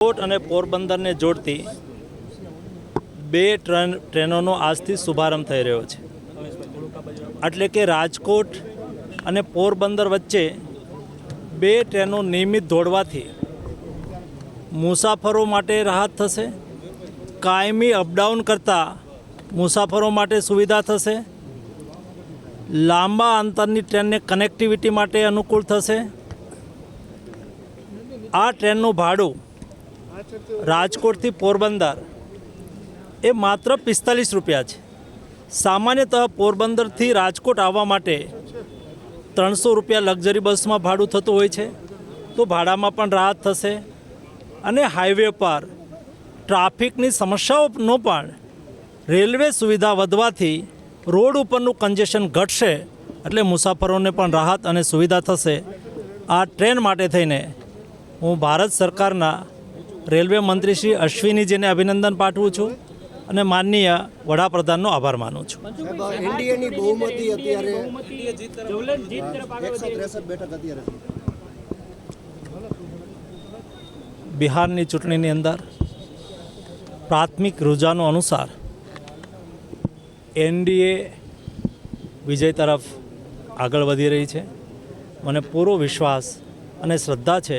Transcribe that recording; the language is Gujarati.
રાજકોટ અને પોરબંદરને જોડતી બે ટ્રેનોનો આજથી શુભારંભ થઈ રહ્યો છે. એટલે કે રાજકોટ અને પોરબંદર વચ્ચે બે ટ્રેનો નિયમિત દોડવાથી મુસાફરો માટે રાહત થશે, કાયમી અપડાઉન કરતા મુસાફરો માટે સુવિધા થશે, લાંબા અંતરની ટ્રેનને કનેક્ટિવિટી માટે અનુકૂળ થશે. આ ટ્રેનનું ભાડું રાજકોટથી પોરબંદર એ માત્ર 45 રૂપિયા છે. સામાન્યતઃ પોરબંદરથી રાજકોટ આવવા માટે 300 રૂપિયા લક્ઝરી બસમાં ભાડું થતું હોય છે, તો ભાડામાં પણ રાહત થશે અને હાઈવે પર ટ્રાફિકની સમસ્યાઓનો પણ રેલવે સુવિધા વધવાથી રોડ ઉપરનું કન્જેશન ઘટશે, એટલે મુસાફરોને પણ રાહત અને સુવિધા થશે. આ ટ્રેન માટે થઈને હું ભારત સરકારના રેલવે મંત્રી શ્રી અશ્વિનીજીને અભિનંદન પાઠવું છું અને માનનીય વડાપ્રધાનનો આભાર માનું છું. એનડીએની બહુમતી અત્યારે 163 બેઠક અત્યારે છે. બિહારની ચૂંટણીની અંદર પ્રાથમિક રૂઝાનો અનુસાર એનડીએ વિજય તરફ આગળ વધી રહી છે. મને પૂરો વિશ્વાસ અને શ્રદ્ધા છે